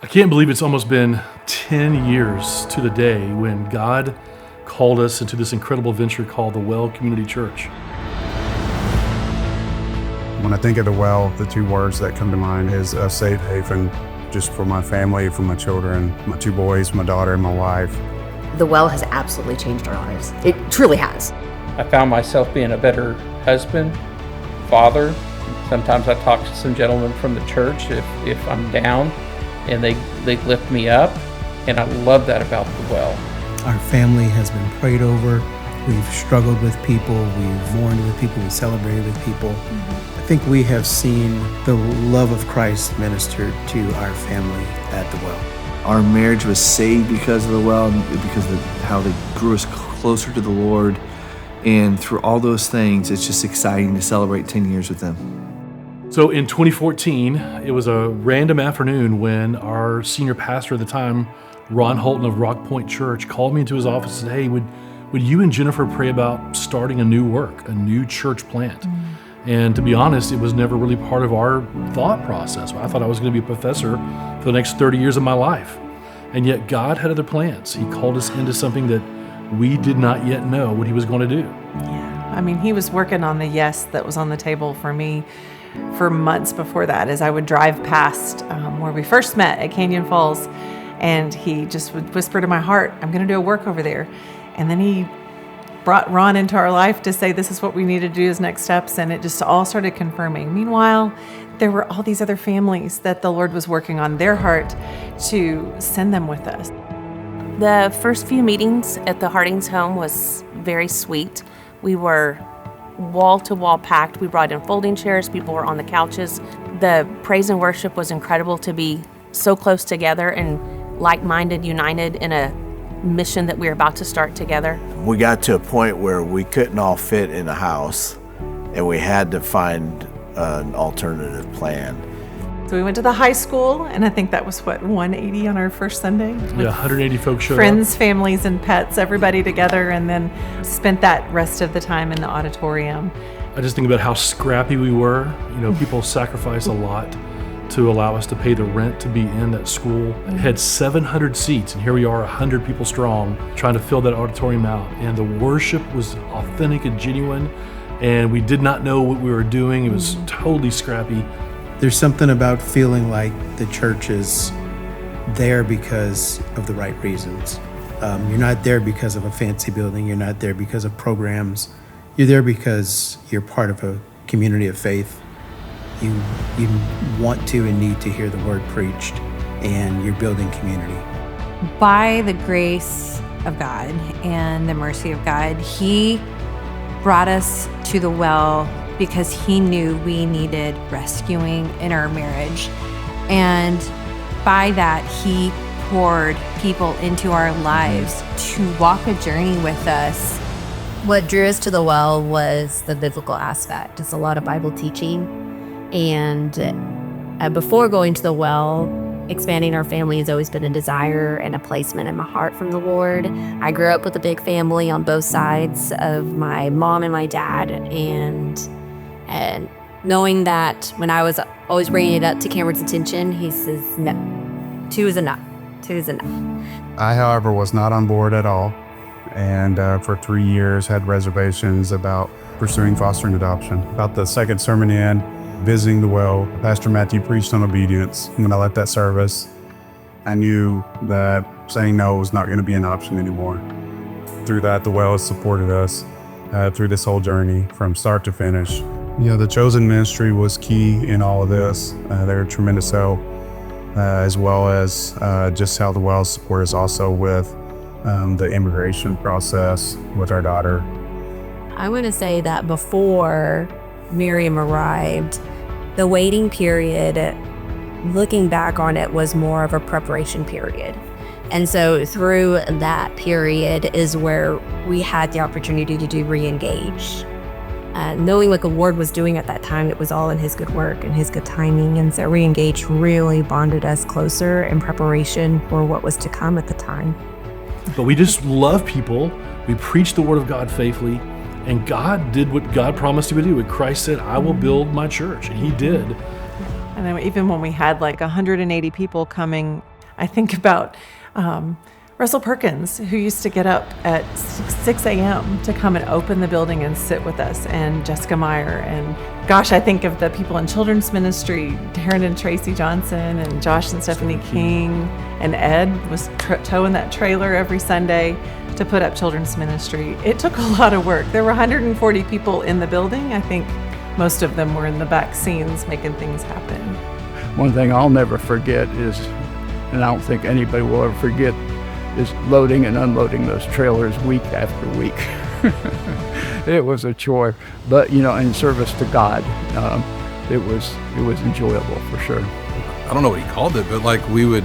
I can't believe it's almost been 10 years to the day when God called us into this incredible venture called the Well Community Church. When I think of the Well, the two words that come to mind is a safe haven, just for my family, for my children, my two boys, my daughter, and my wife. The Well has absolutely changed our lives. It truly has. I found myself being a better husband, father. Sometimes I talk to some gentlemen from the church if I'm down, and they lift me up, and I love that about the Well. Our family has been prayed over. We've struggled with people. We've mourned with people. We've celebrated with people. I think we have seen the love of Christ ministered to our family at the Well. Our marriage was saved because of the Well, because of how they grew us closer to the Lord. And through all those things, it's just exciting to celebrate 10 years with them. So in 2014, it was a random afternoon when our senior pastor at the time, Ron Holton of Rock Point Church, called me into his office and said, "Hey, would you and Jennifer pray about starting a new work, a new church plant?" And to be honest, it was never really part of our thought process. I thought I was going to be a professor for the next 30 years of my life. And yet God had other plans. He called us into something that we did not yet know what he was going to do. Yeah, I mean, he was working on the yes that was on the table for me for months before that, as I would drive past where we first met at Canyon Falls, and he just would whisper to my heart, "I'm going to do a work over there." And then he brought Ron into our life to say this is what we need to do as next steps, and it just all started confirming. Meanwhile, there were all these other families that the Lord was working on their heart to send them with us. The first few meetings at the Harding's home was very sweet. We were wall-to-wall packed. We brought in folding chairs. People were on the couches. The praise and worship was incredible to be so close together and like-minded, united in a mission that we were about to start together. We got to a point where we couldn't all fit in a house, and we had to find an alternative plan. So we went to the high school, and I think that was 180 on our first Sunday? Yeah, 180 folks showed friends, up. families, and pets, everybody together, and then spent that rest of the time in the auditorium. I just think about how scrappy we were. You know, people sacrifice a lot to allow us to pay the rent to be in that school. It had 700 seats, and here we are 100 people strong trying to fill that auditorium out. And the worship was authentic and genuine, and we did not know what we were doing. It was totally scrappy. There's something about feeling like the church is there because of the right reasons. You're not there because of a fancy building. You're not there because of programs. You're there because you're part of a community of faith. You want to and need to hear the word preached, and you're building community. By the grace of God and the mercy of God, he brought us to the Well because he knew we needed rescuing in our marriage. And by that, he poured people into our lives to walk a journey with us. What drew us to the Well was the biblical aspect. It's a lot of Bible teaching. And before going to the Well, expanding our family has always been a desire and a placement in my heart from the Lord. I grew up with a big family on both sides of my mom and my dad, and knowing that when I was always bringing it up to Cameron's attention, he says, "No, 2 is enough. 2 is enough." I, however, was not on board at all, and for 3 years had reservations about pursuing fostering adoption. About the second sermon in, visiting the Well, Pastor Matthew preached on obedience. When I left that service, I knew that saying no was not going to be an option anymore. Through that, the Well has supported us through this whole journey from start to finish. You know, the Chosen Ministry was key in all of this. They're a tremendous help, as well as just how the Well support us also with the immigration process with our daughter. I want to say that before Miriam arrived, the waiting period, looking back on it, was more of a preparation period. And so through that period is where we had the opportunity to re-engage. Knowing what the Lord was doing at that time, it was all in his good work and his good timing. And so re-engage really bonded us closer in preparation for what was to come at the time. But we just love people. We preach the word of God faithfully. And God did what God promised he would do. What Christ said, "I will build my church." And he did. And even when we had like 180 people coming, I think about Russell Perkins, who used to get up at 6 a.m. to come and open the building and sit with us, and Jessica Meyer. And gosh, I think of the people in children's ministry, Darren and Tracy Johnson, and Josh and Stephanie King, and Ed was towing that trailer every Sunday to put up children's ministry. It took a lot of work. There were 140 people in the building. I think most of them were in the back scenes making things happen. One thing I'll never forget is, and I don't think anybody will ever forget, is loading and unloading those trailers week after week. It was a chore, but in service to God, it was enjoyable for sure. I don't know what he called it, but like we would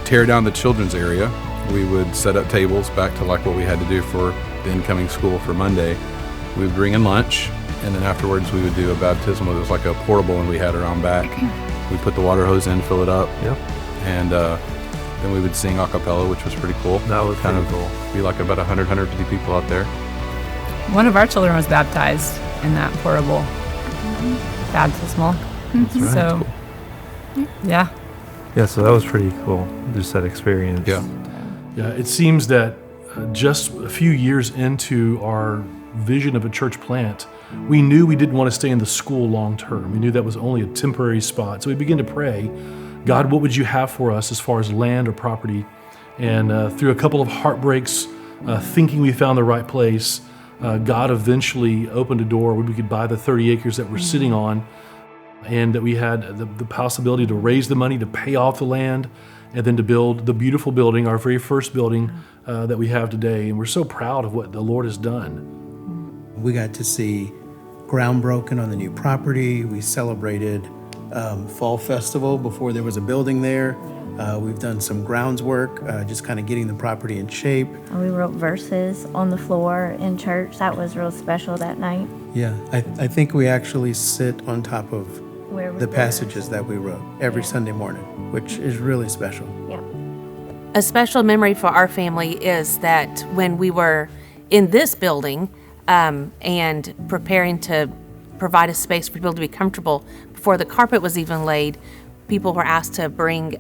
tear down the children's area. We would set up tables back to like what we had to do for the incoming school for Monday. We would bring in lunch, and then afterwards we would do a baptismal. It was like a portable one we had around back. We put the water hose in, fill it up, and then we would sing a cappella, which was pretty cool. That was kind pretty of cool. Be like about 150 people out there. One of our children was baptized in that portable baptismal. That's right. So, yeah. Yeah, so that was pretty cool, just that experience. Yeah. Yeah, it seems that just a few years into our vision of a church plant, we knew we didn't want to stay in the school long term. We knew that was only a temporary spot. So we began to pray, God, what would you have for us as far as land or property? And through a couple of heartbreaks, thinking we found the right place, God eventually opened a door where we could buy the 30 acres that we're sitting on, and that we had the possibility to raise the money to pay off the land, and then to build the beautiful building, our very first building that we have today. And we're so proud of what the Lord has done. We got to see ground broken on the new property. We celebrated Fall Festival before there was a building there. We've done some grounds work, just kind of getting the property in shape. We wrote verses on the floor in church. That was real special that night. Yeah, I think we actually sit on top of the passages that we wrote every Sunday morning, which is really special. Yeah. A special memory for our family is that when we were in this building and preparing to provide a space for people to be comfortable, before the carpet was even laid, people were asked to bring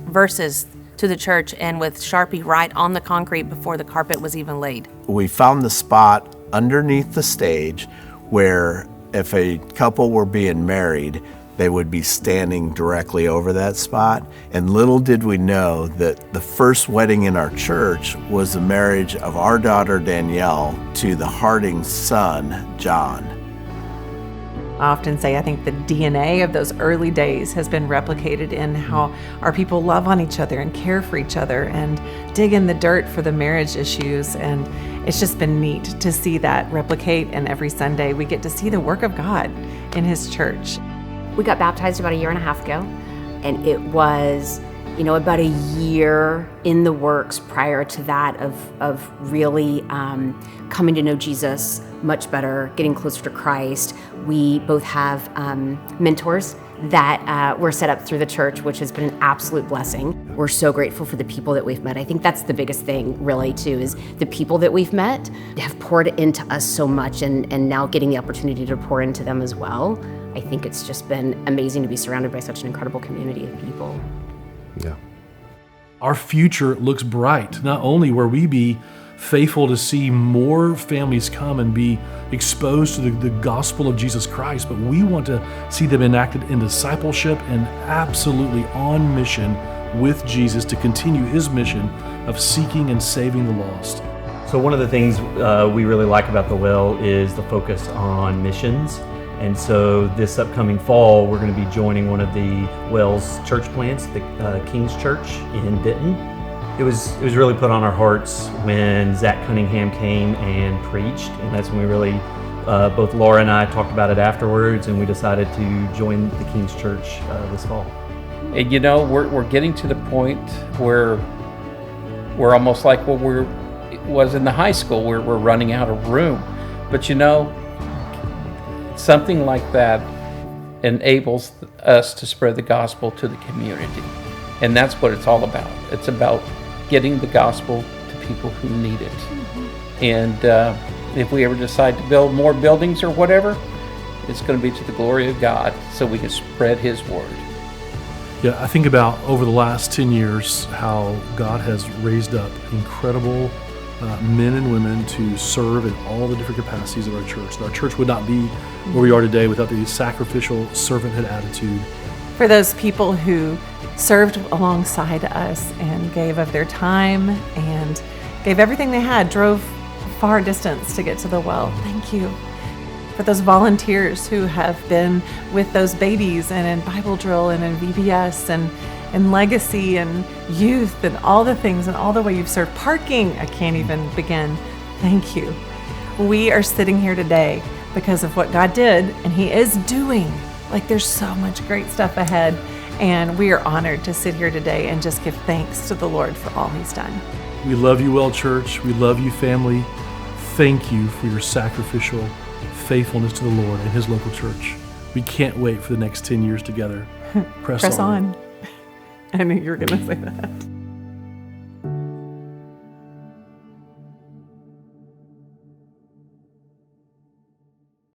verses to the church, and with Sharpie write on the concrete before the carpet was even laid. We found the spot underneath the stage where if a couple were being married, they would be standing directly over that spot. And little did we know that the first wedding in our church was the marriage of our daughter Danielle to the Harding's son, John. I often say I think the DNA of those early days has been replicated in how our people love on each other and care for each other and dig in the dirt for the marriage issues. And it's just been neat to see that replicate, and every Sunday we get to see the work of God in His church. We got baptized about 1.5 years ago, and it was, about a year in the works prior to that of really coming to know Jesus much better, getting closer to Christ. We both have mentors that were set up through the church, which has been an absolute blessing. We're so grateful for the people that we've met. I think that's the biggest thing, really, too, is the people that we've met have poured into us so much, and now getting the opportunity to pour into them as well. I think it's just been amazing to be surrounded by such an incredible community of people. Yeah. Our future looks bright. Not only will we be faithful to see more families come and be exposed to the gospel of Jesus Christ, but we want to see them enacted in discipleship and absolutely on mission with Jesus to continue His mission of seeking and saving the lost. So one of the things we really like about the Well is the focus on missions. And so this upcoming fall, we're going to be joining one of the Well's church plants, the King's Church in Denton. It was really put on our hearts when Zach Cunningham came and preached, and that's when we really, both Laura and I talked about it afterwards, and we decided to join the King's Church this fall. And we're getting to the point where we're almost like what was in the high school, where we're running out of room. But something like that enables us to spread the gospel to the community. And that's what it's all about. It's about getting the gospel to people who need it. And if we ever decide to build more buildings or whatever, It's going to be to the glory of God so we can spread His word. Yeah, I think about over the last 10 years how God has raised up incredible men and women to serve in all the different capacities of our church. Our church would not be where we are today without the sacrificial servanthood attitude. For those people who served alongside us and gave of their time and gave everything they had, drove far distance to get to the well, thank you. For those volunteers who have been with those babies and in Bible drill and in VBS and in legacy and youth and all the things and all the way you've served parking, I can't even begin. Thank you. We are sitting here today because of what God did and He is doing. Like, there's so much great stuff ahead, and we are honored to sit here today and just give thanks to the Lord for all He's done. We love you, Well Church. We love you, family. Thank you for your sacrificial faithfulness to the Lord and His local church. We can't wait for the next 10 years together. Press on. I knew you were going to say that.